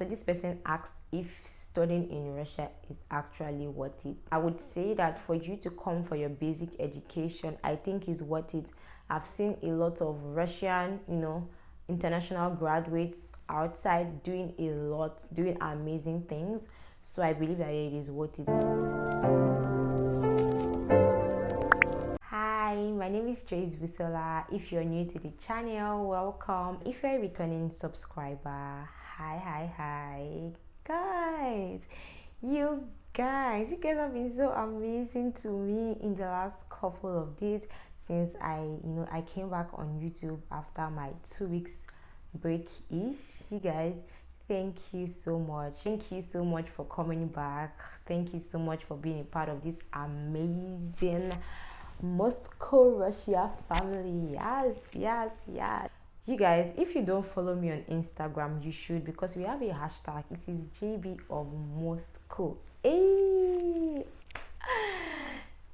So this person asked if studying in Russia is actually worth it. I would say that for you to come for your basic education, I think is worth it. I've seen a lot of Russian, international graduates outside doing a lot, doing amazing things. So I believe that it is worth it. Hi, my name is Trace Busola. If you're new to the channel, welcome. If you're a returning subscriber, hi guys. You guys have been so amazing to me in the last couple of days since I came back on YouTube after my 2 weeks break-ish. You guys, thank you so much for coming back. Thank you so much for being a part of this amazing Moscow Russia family. Yes. You guys, if you don't follow me on Instagram, you should, because we have a hashtag. It is JB of Moscow. Hey.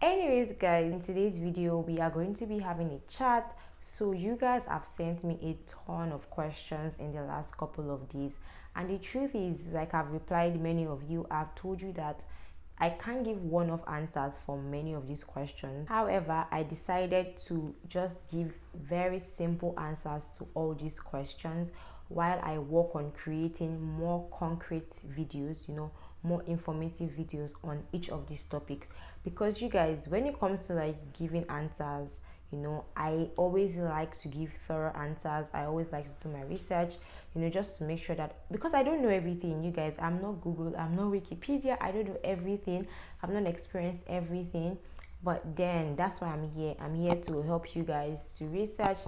Anyways guys, in today's video we are going to be having a chat. So you guys have sent me a ton of questions in the last couple of days, and the truth is, like I've replied many of you, I've told you that I can't give one-off answers for many of these questions. However, I decided to just give very simple answers to all these questions while I work on creating more concrete videos, more informative videos on each of these topics. Because you guys, when it comes to like giving answers, I always like to give thorough answers. I always like to do my research, just to make sure that, because I don't know everything, you guys. I'm not Google, I'm not Wikipedia, I don't know everything, I've not experienced everything. But then that's why I'm here. I'm here to help you guys to research,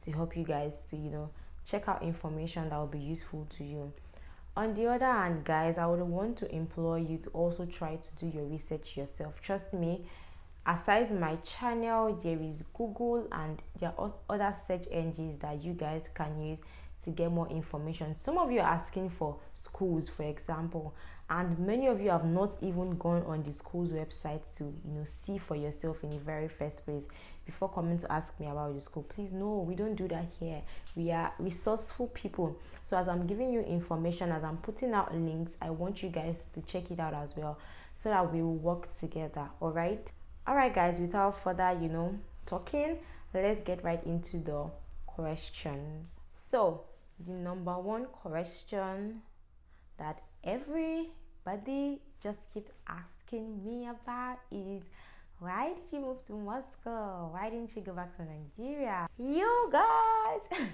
to help you guys to, check out information that will be useful to you. On the other hand, guys, I would want to implore you to also try to do your research yourself. Trust me, aside my channel, there is Google and there are other search engines that you guys can use to get more information. Some of you are asking for schools, for example, and many of you have not even gone on the school's website to see for yourself in the very first place before coming to ask me about the school. Please, no, we don't do that here. We are resourceful people. So as I'm giving you information, as I'm putting out links, I want you guys to check it out as well, so that we will work together. All right guys, without further talking, let's get right into the questions. So the number one question that everybody just keeps asking me about is, why did you move to Moscow? Why didn't you go back to Nigeria? You guys.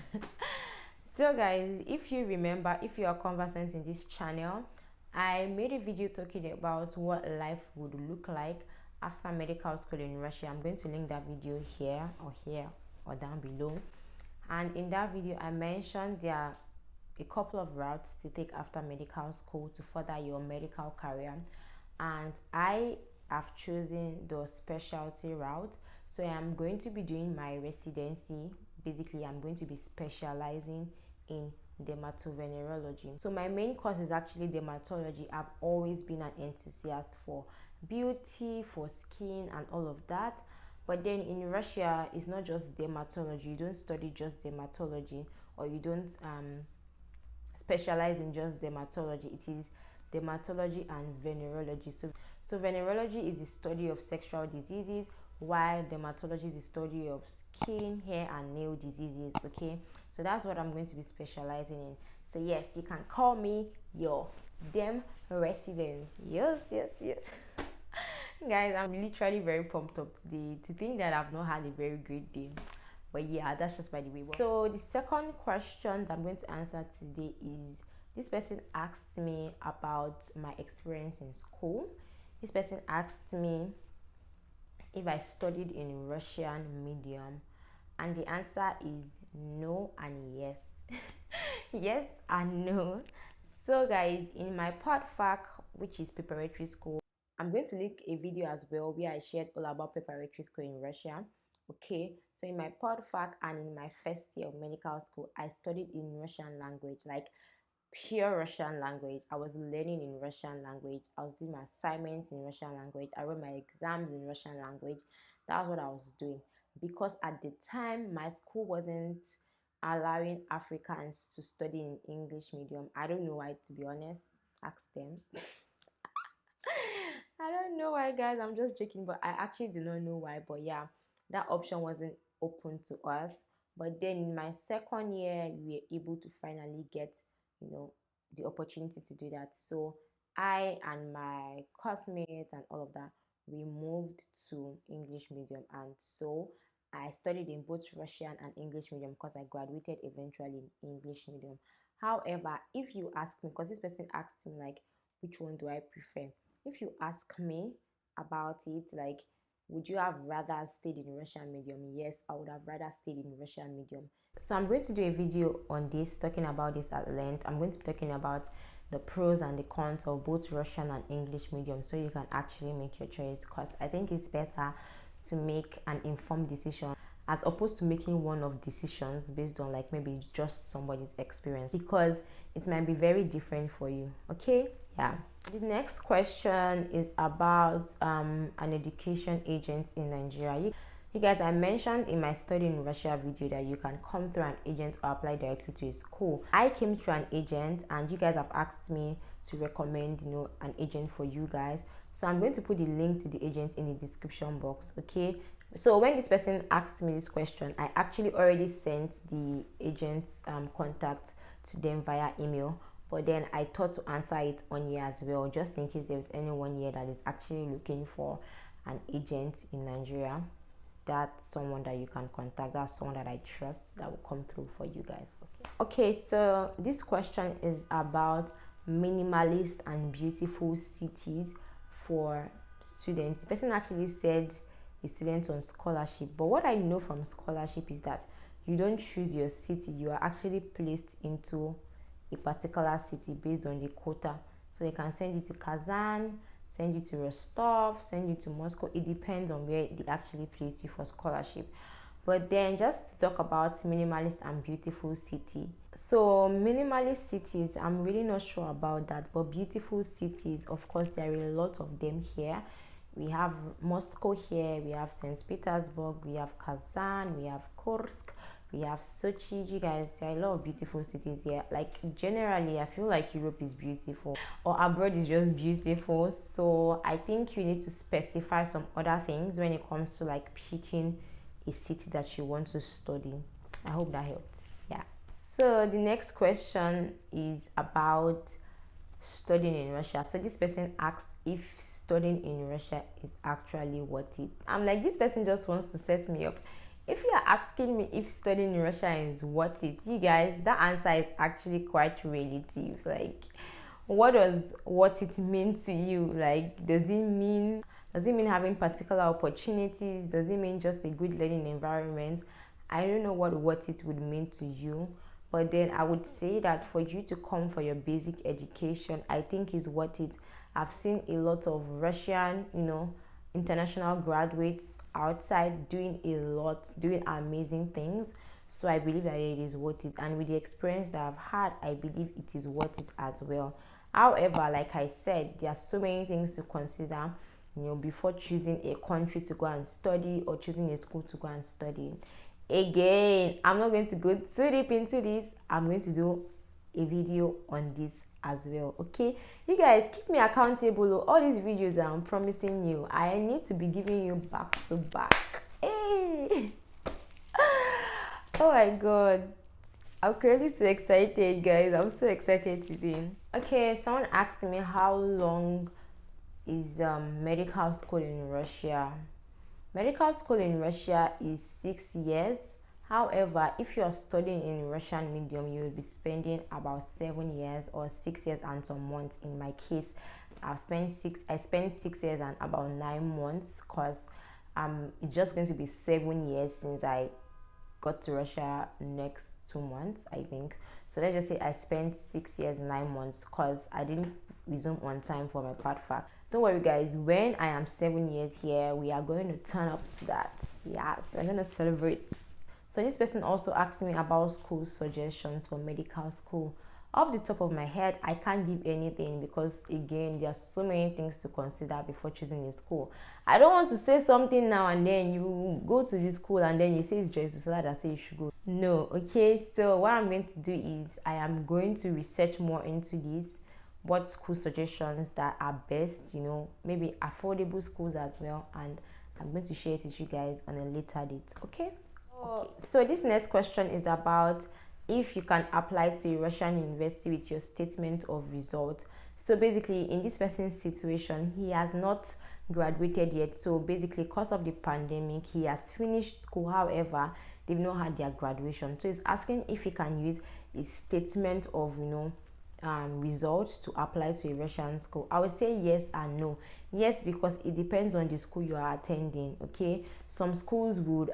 So guys, if you remember, if you are conversant in this channel, I made a video talking about what life would look like after medical school in Russia. I'm going to link that video here or down below. And in that video, I mentioned there are a couple of routes to take after medical school to further your medical career, and I have chosen the specialty route. So I am going to be doing my residency. Basically, I'm going to be specializing in dermatovenerology. So my main course is actually dermatology. I've always been an enthusiast for beauty, for skin and all of that. But then in Russia, it's not just dermatology. You don't study just dermatology, or you don't specialize in just dermatology. It is dermatology and venerology. So venerology is the study of sexual diseases, while dermatology is the study of skin, hair and nail diseases. Okay, so that's what I'm going to be specializing in. So yes, you can call me your dem resident. Yes. Guys, I'm literally very pumped up today to think that I've not had a very great day. But yeah, that's just by the way. So the second question that I'm going to answer today is, this person asked me about my experience in school. This person asked me if I studied in Russian medium, and the answer is no and yes. Yes and no. So guys, in my Podfak, which is preparatory school, I'm going to link a video as well where I shared all about preparatory school in Russia. Okay, so in my Podfak and in my first year of medical school, I studied in Russian language, like pure Russian language. I was learning in Russian language. I was doing my assignments in Russian language. I wrote my exams in Russian language. That's what I was doing, because at the time my school wasn't allowing Africans to study in English medium. I don't know why, to be honest. Ask them. I don't know why, guys. I'm just joking, but I actually do not know why. But yeah, that option wasn't open to us. But then in my second year, we were able to finally get, the opportunity to do that. So I and my classmates and all of that, we moved to English medium, and so I studied in both Russian and English medium because I graduated eventually in English medium. However, if you ask me, because this person asked me like, which one do I prefer? If you ask me about it, like, would you have rather stayed in Russian medium? Yes, I would have rather stayed in Russian medium. So I'm going to do a video on this, talking about this at length. I'm going to be talking about the pros and the cons of both Russian and English medium, so you can actually make your choice, because I think it's better to make an informed decision as opposed to making one of decisions based on like maybe just somebody's experience, because it might be very different for you. Okay, yeah. The next question is about an education agent in Nigeria. You guys, I mentioned in my study in Russia video that you can come through an agent or apply directly to a school. I came through an agent, and you guys have asked me to recommend, an agent for you guys. So I'm going to put the link to the agent in the description box. Okay, so when this person asked me this question, I actually already sent the agent's contact to them via email, but then I thought to answer it on here as well, just in case there was anyone here that is actually looking for an agent in Nigeria. That's someone that you can contact. That's someone that I trust that will come through for you guys. Okay, so this question is about minimalist and beautiful cities for students. The person actually said a student on scholarship, but what I know from scholarship is that you don't choose your city. You are actually placed into a particular city based on the quota. So they can send you to Kazan, send you to Rostov, send you to Moscow. It depends on where they actually place you for scholarship. But then just to talk about minimalist and beautiful city. So minimalist cities, I'm really not sure about that, but beautiful cities, of course, there are a lot of them here. We have Moscow here, we have St. Petersburg, we have Kazan, we have Kursk, we have Sochi. You guys, there are a lot of beautiful cities here. Like generally, I feel like Europe is beautiful, or abroad is just beautiful. So I think you need to specify some other things when it comes to like picking a city that you want to study. I hope that helped. Yeah. So the next question is about studying in Russia. So this person asked if studying in Russia is actually worth it. I'm like, this person just wants to set me up. If you are asking me if studying in Russia is worth it, you guys, that answer is actually quite relative. Like, what does worth it mean to you? Like, does it mean having particular opportunities? Does it mean just a good learning environment? I don't know what worth it would mean to you. But then I would say that for you to come for your basic education, I think is worth it. I've seen a lot of Russian, international graduates outside doing amazing things. So I believe that it is worth it. And with the experience that I've had, I believe it is worth it as well. However, like I said, there are so many things to consider, before choosing a country to go and study or choosing a school to go and study. Again, I'm not going to go too deep into this. I'm going to do a video on this as well. Okay, you guys, keep me accountable. All these videos that I'm promising you, I need to be giving you back to back. Hey. Oh my god, I'm clearly so excited, guys. I'm so excited today. Okay, someone asked me how long is medical school in Russia. Medical school in Russia is 6 years. However, if you are studying in Russian medium, you will be spending about 7 years or 6 years and some months. In my case, I spent 6 years and about 9 months, because it's just going to be 7 years since I got to Russia next 2 months, I think. So let's just say I spent 6 years 9 months, because I didn't resume on time for my Podfak. Don't worry, guys, when I am 7 years here, we are going to turn up to that. Yes, I'm going to celebrate. So this person also asked me about school suggestions for medical school. Off the top of my head, I can't give anything because again, there are so many things to consider before choosing a school. I don't want to say something now and then you go to the school and then you say it's just so that I say you should go. No, okay. So what I'm going to do is I am going to research more into this, what school suggestions that are best, maybe affordable schools as well, and I'm going to share it with you guys on a later date. Okay. So this next question is about if you can apply to a Russian university with your statement of result. So basically, in this person's situation, he has not graduated yet. So basically, because of the pandemic, he has finished school. However, they've not had their graduation. So he's asking if he can use a statement of result to apply to a Russian school. I would say yes and no. Yes, because it depends on the school you are attending. Okay, some schools would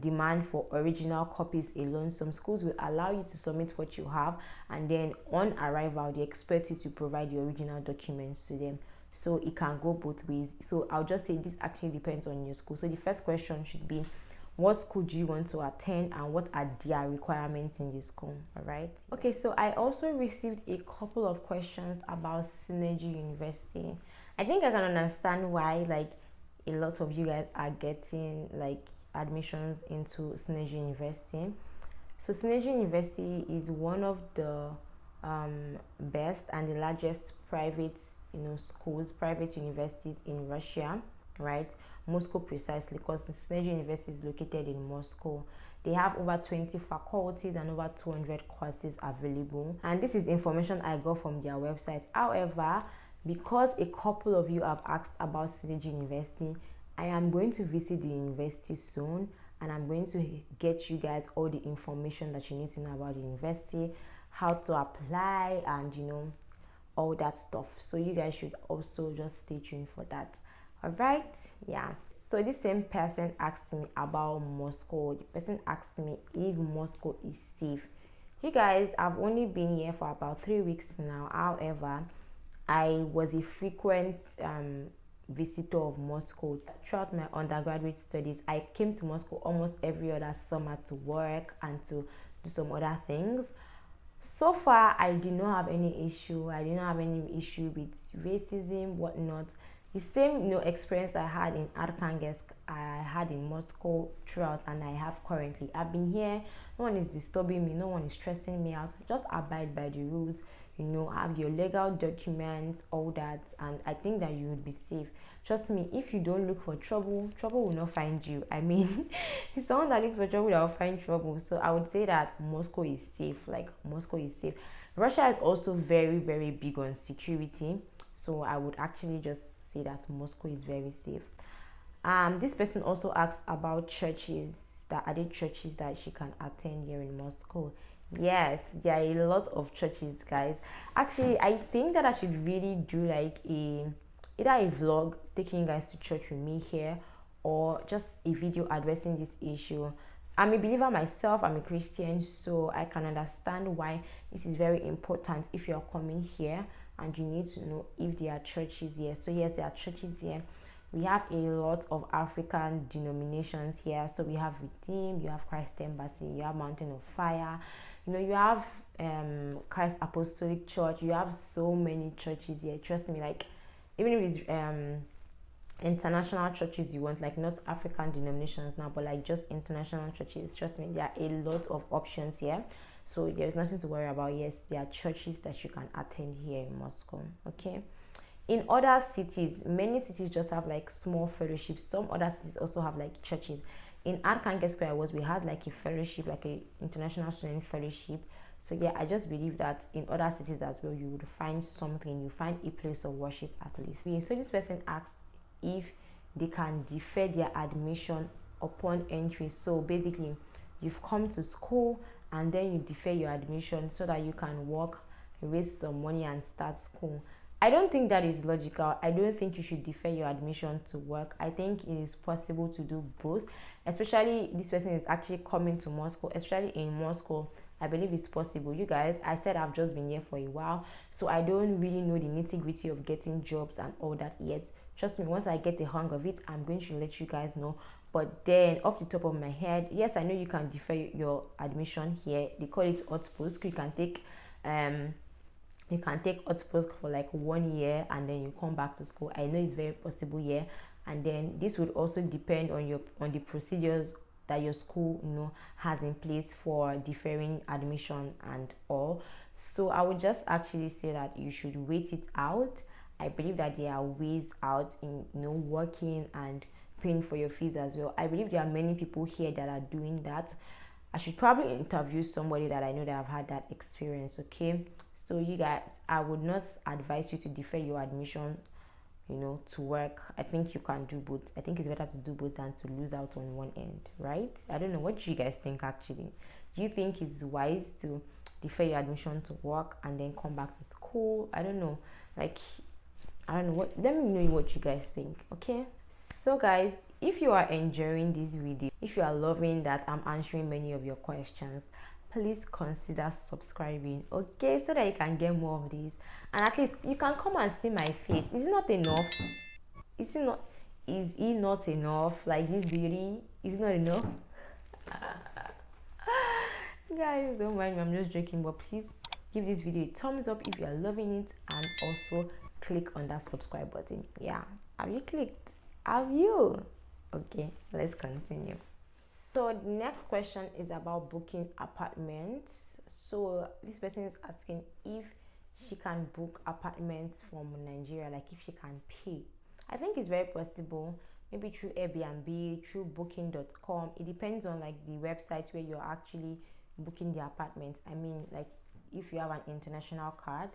demand for original copies alone. Some schools will allow you to submit what you have, and then on arrival they expect you to provide the original documents to them. So it can go both ways. So I'll just say this actually depends on your school. So the first question should be, what school do you want to attend and what are their requirements in the school? All right. Okay, so I also received a couple of questions about Synergy University. I think I can understand why a lot of you guys are getting admissions into Synergy University. So Synergy University is one of the best and the largest private schools, private universities in Russia, right? Moscow precisely, because the Synergy University is located in Moscow. They have over 20 faculties and over 200 courses available, and this is information I got from their website. However, because a couple of you have asked about Synergy University, I am going to visit the university soon, and I'm going to get you guys all the information that you need to know about the university, how to apply, and all that stuff. So you guys should also just stay tuned for that. All right, yeah. So this same person asked me about Moscow. The person asked me if Moscow is safe. You guys, I've only been here for about 3 weeks now. However, I was a frequent visitor of Moscow throughout my undergraduate studies. I came to Moscow almost every other summer to work and to do some other things. So far, I did not have any issue. I did not have any issue with racism, whatnot. The same experience I had in Arkhangelsk, I had in Moscow throughout, and I have currently. I've been here, no one is disturbing me, no one is stressing me out. Just abide by the rules, have your legal documents, all that, and I think that you would be safe. Trust me, if you don't look for trouble, trouble will not find you. I mean, it's someone that looks for trouble that will find trouble. So I would say that Moscow is safe. Moscow is safe. Russia is also very, very big on security. So I would actually just say that Moscow is very safe. This person also asked about churches. Are there churches that she can attend here in Moscow? Yes, there are a lot of churches, guys. Actually, I think that I should really do either a vlog taking you guys to church with me here, or just a video addressing this issue. I'm a believer myself, I'm a Christian, so I can understand why this is very important if you're coming here and you need to know if there are churches here. So yes, there are churches here. We have a lot of African denominations here. So we have Redeem, you have Christ Embassy, you have Mountain of Fire, you have Christ Apostolic Church. You have so many churches here. Trust me, even if it's international churches you want, not African denominations now, but just international churches, trust me, there are a lot of options here. So there's nothing to worry about. Yes, there are churches that you can attend here in Moscow. Okay. In other cities, many cities just have small fellowships. Some other cities also have churches. In Arkhangelsk where I was, we had a fellowship, a international student fellowship. So yeah, I just believe that in other cities as well, you would find something, you find a place of worship at least. Yeah, so this person asked if they can defer their admission upon entry. So basically, you've come to school and then you defer your admission so that you can work, raise some money and start school. I don't think that is logical. I don't think you should defer your admission to work. I think it is possible to do both, especially this person is actually coming to Moscow, especially in Moscow. I believe it's possible. You guys, I said I've just been here for a while, so I don't really know the nitty-gritty of getting jobs and all that yet. Trust me, once I get the hang of it, I'm going to let you guys know. But then off the top of my head, yes, I know you can defer your admission here. They call it outpost. You can take You can take Otposk for like 1 year and then you come back to school. I know it's very possible, yeah. And then this would also depend on the procedures that your school has in place for deferring admission and all. So I would just actually say that you should wait it out. I believe that there are ways out in working and paying for your fees as well. I believe there are many people here that are doing that. I should probably interview somebody that I know that have had that experience, okay? So you guys, I would not advise you to defer your admission, to work. I think you can do both. I think it's better to do both than to lose out on one end, right? I don't know. What do you guys think actually? Do you think it's wise to defer your admission to work and then come back to school? I don't know. Like, I don't know what. Let me know what you guys think, okay? So guys, if you are enjoying this video, if you are loving that I'm answering many of your questions, please consider subscribing, okay, so that you can get more of these, and at least you can come and see my face. Is it not enough? Is it not enough? Like this beauty, is it not enough? Guys, don't mind me, I'm just joking, but please give this video a thumbs up if you are loving it, and also click on that subscribe button. Yeah, have you clicked? Have you? Okay, let's continue. So the next question is about booking apartments. So this person is asking if she can book apartments from Nigeria, like if she can pay. I think it's very possible, maybe through Airbnb, through booking.com. It depends on like the website where you're actually booking the apartment. I mean, like if you have an international card,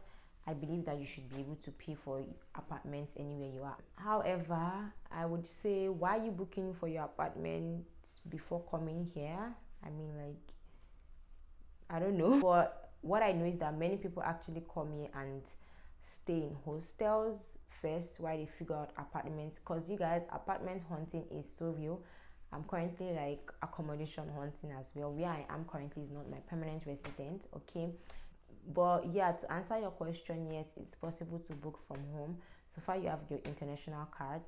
I believe that you should be able to pay for apartments anywhere you are. However, I would say, why are you booking for your apartment before coming here? I mean, like, I don't know. But what I know is that many people actually come here and stay in hostels first while they figure out apartments. Because you guys, apartment hunting is so real. I'm currently like accommodation hunting as well. Where I am currently is not my permanent resident, okay? But yeah, to answer your question, yes, it's possible to book from home. So far you have your international card,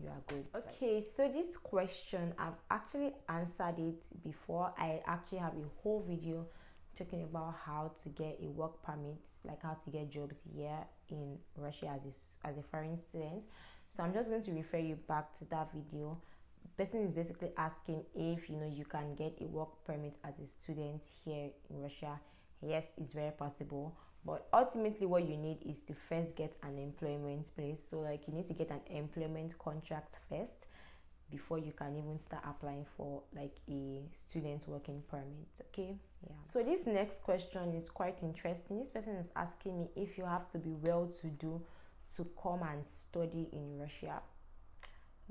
you are good. Okay, so this question, I've actually answered it before. I actually have a whole video talking about how to get a work permit, like how to get jobs here in Russia as a foreign student. So I'm just going to refer you back to that video. The person is basically asking if you can get a work permit as a student here in Russia. Yes, it's very possible, but ultimately what you need is to first get an employment place. So like you need to get an employment contract first before you can even start applying for like a student working permit, okay? Yeah. So this next question is quite interesting. This person is asking me if you have to be well-to-do to come and study in Russia.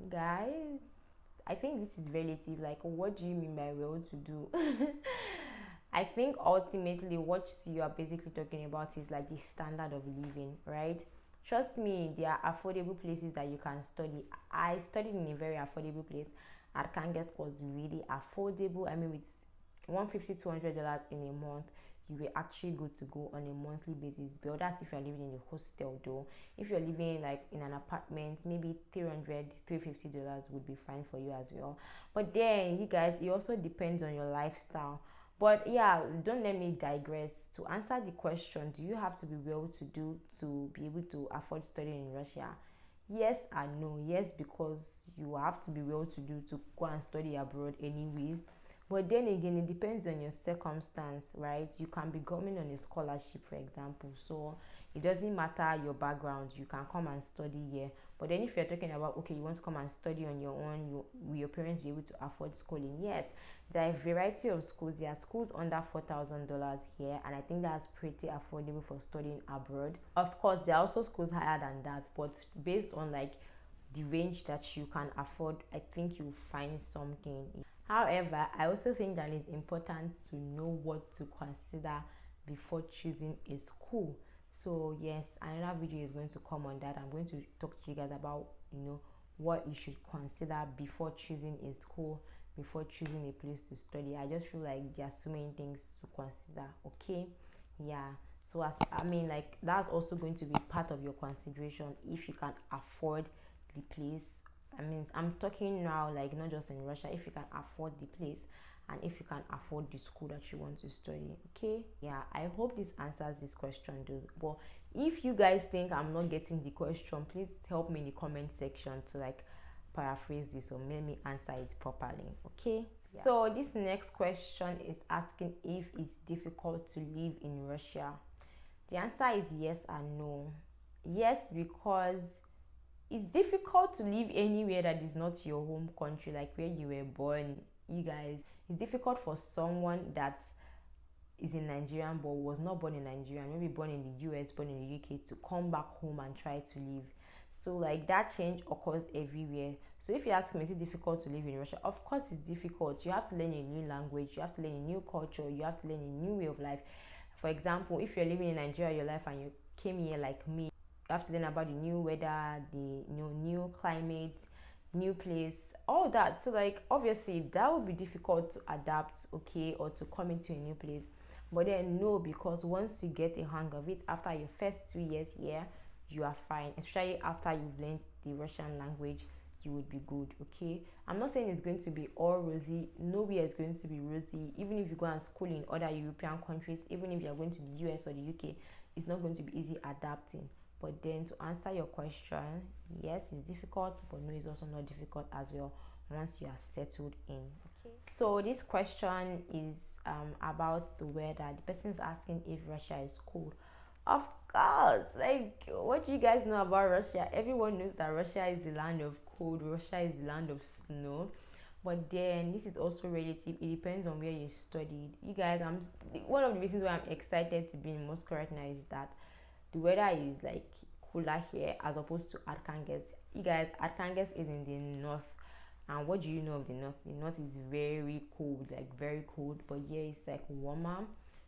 Guys, I think this is relative. Like, what do you mean by well-to-do? I think ultimately what you are basically talking about is like the standard of living, right? Trust me, there are affordable places that you can study. I studied in a very affordable place. Arkhangelsk was really affordable. I mean, with $150, $200 in a month, you were actually good to go on a monthly basis. But that's if you're living in a hostel though. If you're living like in an apartment, maybe $300, $350 would be fine for you as well. But then you guys, it also depends on your lifestyle. But yeah, don't let me digress. To answer the question, do you have to be well-to-do to be able to afford studying in Russia? Yes and no. Yes, because you have to be well-to-do to go and study abroad anyways. But then again, it depends on your circumstance, right? You can be going on a scholarship, for example. So it doesn't matter your background. You can come and study here. But then if you're talking about, okay, you want to come and study on your own, will your parents be able to afford schooling? Yes, there are a variety of schools. There are schools under $4,000 here, and I think that's pretty affordable for studying abroad. Of course, there are also schools higher than that, but based on like the range that you can afford, I think you'll find something. However, I also think that it's important to know what to consider before choosing a school. So yes, another video is going to come on that. I'm going to talk to you guys about what you should consider before choosing a school, before choosing a place to study. I just feel like there are so many things to consider, okay? Yeah, so like that's also going to be part of your consideration if you can afford the place. I mean, I'm talking now like not just in Russia. If you can afford the place, and if you can afford the school that you want to study. Okay, yeah, I hope this answers this question though. But if you guys think I'm not getting the question, please help me in the comment section to like paraphrase this or let me answer it properly. Okay, yeah. So this next question is asking if it's difficult to live in Russia. The answer is yes and no. Yes, because it's difficult to live anywhere that is not your home country, like where you were born. You guys, it's difficult for someone that is in Nigerian but was not born in Nigeria, maybe born in the US, born in the UK, to come back home and try to live. So like that change occurs everywhere. So if you ask me, is it difficult to live in Russia? Of course it's difficult. You have to learn a new language, you have to learn a new culture, you have to learn a new way of life. For example, if you're living in Nigeria your life and you came here like me, you have to learn about the new weather, the new climate, new place, all that. So like obviously that would be difficult to adapt, okay, or to come into a new place. But then no, because once you get a hang of it, after your first 2 years here, you are fine. Especially after you've learned the Russian language, you would be good. Okay, I'm not saying it's going to be all rosy. Nowhere is going to be rosy. Even if you go and school in other European countries, even if you're going to the US or the UK, it's not going to be easy adapting. But then to answer your question, yes, it's difficult, but no, it's also not difficult as well once you are settled in. Okay, so this question is about the weather. The person is asking if Russia is cold. Of course, like what do you guys know about Russia? Everyone knows that Russia is the land of cold, Russia is the land of snow. But then this is also relative. It depends on where you studied. You guys, one of the reasons why I'm excited to be in Moscow right now is that the weather is like cooler here as opposed to Arkhangelsk. You guys, Arkhangelsk is in the north, and what do you know of the north? The north is very cold, like very cold, but here it's like warmer,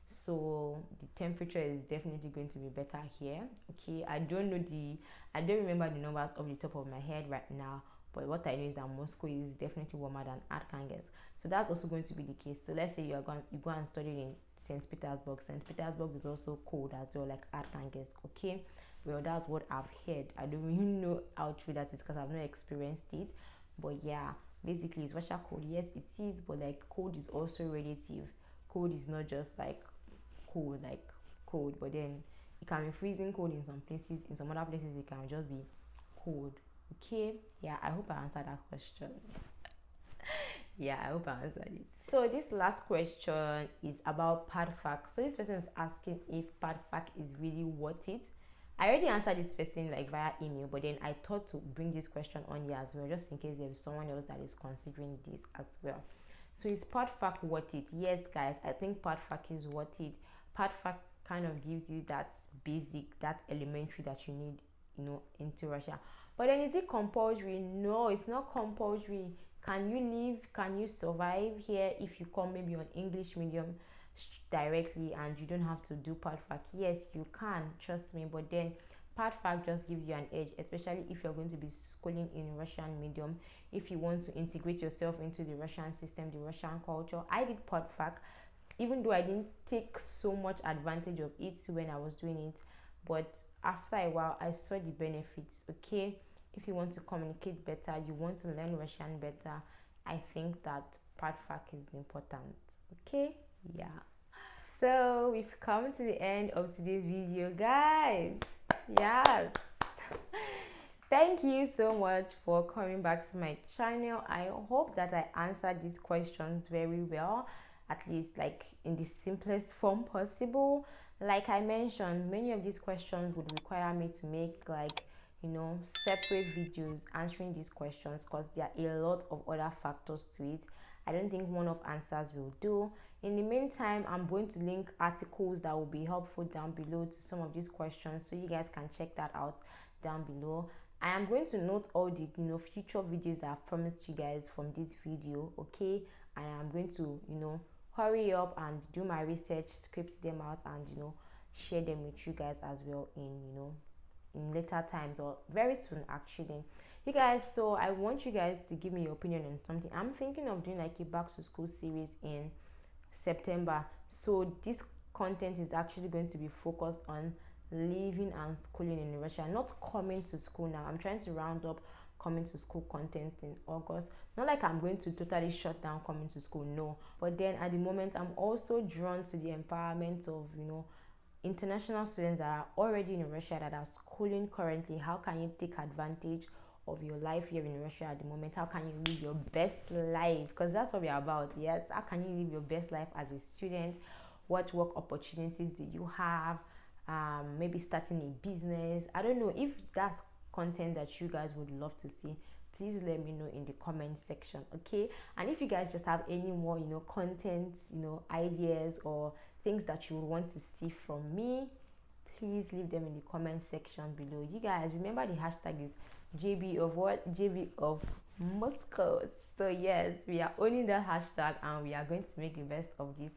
so the temperature is definitely going to be better here. Okay, I don't remember the numbers off the top of my head right now, but what I know is that Moscow is definitely warmer than Arkhangelsk, so that's also going to be the case. So let's say you go and study in St. Petersburg. St. Petersburg is also cold as well, like Arkhangelsk. Okay, well, that's what I've heard. I don't really know how true that is because I've not experienced it, but yeah, basically is Russia cold? Yes, it is, but like cold is also relative. Cold is not just like cold, like cold, but then it can be freezing cold in some places. In some other places it can just be cold. Okay, yeah, I hope I answered that question. Yeah, I hope I answered it. So this last question is about Podfak. So this person is asking if Podfak is really worth it. I already answered this person like via email, but then I thought to bring this question on here as well, just in case there is someone else that is considering this as well. So is Podfak worth it? Yes, guys, I think Podfak is worth it. Podfak kind of gives you that basic, that elementary that you need, into Russia. But then is it compulsory? No, it's not compulsory. Can you live, can you survive here if you come maybe on English medium directly and you don't have to do Podfak? Yes, you can, trust me. But then Podfak just gives you an edge, especially if you're going to be schooling in Russian medium. If you want to integrate yourself into the Russian system, the Russian culture. I did Podfak, even though I didn't take so much advantage of it when I was doing it, but after a while I saw the benefits. Okay, if you want to communicate better, you want to learn Russian better, I think that Podfak is important. Okay, yeah, so we've come to the end of today's video, guys. Yes, thank you so much for coming back to my channel. I hope that I answered these questions very well, at least like in the simplest form possible. Like I mentioned, many of these questions would require me to make like separate videos answering these questions because there are a lot of other factors to it. I don't think one of answers will do. In the meantime, I'm going to link articles that will be helpful down below to some of these questions, so you guys can check that out down below. I am going to note all the future videos I've promised you guys from this video. Okay, I am going to hurry up and do my research, script them out, and share them with you guys as well in later times, or very soon actually, you guys. So I want you guys to give me your opinion on something. I'm thinking of doing like a back to school series in September, so this content is actually going to be focused on living and schooling in Russia, not coming to school now. I'm trying to round up coming to school content in August. Not like I'm going to totally shut down coming to school, no. But then at the moment, I'm also drawn to the empowerment of, international students that are already in Russia, that are schooling currently. How can you take advantage of your life here in Russia at the moment? How can you live your best life? Because that's what we're about. Yes, how can you live your best life as a student? What work opportunities do you have? Maybe starting a business. I don't know if that's content that you guys would love to see. Please let me know in the comment section, okay? And if you guys just have any more content, ideas or things that you would want to see from me, please leave them in the comment section below. You guys remember the hashtag is JB of what? JB of Moscow. So yes, we are owning that hashtag and we are going to make the best of this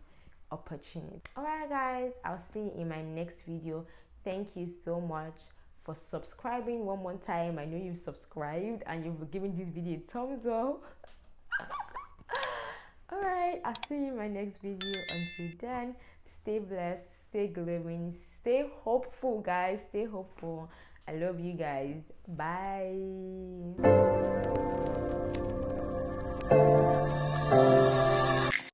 opportunity. All right guys, I'll see you in my next video. Thank you so much for subscribing one more time. I know you've subscribed and you've given this video a thumbs up. All right, I'll see you in my next video. Until then, stay blessed, stay glowing, stay hopeful guys, stay hopeful. I love you guys. Bye.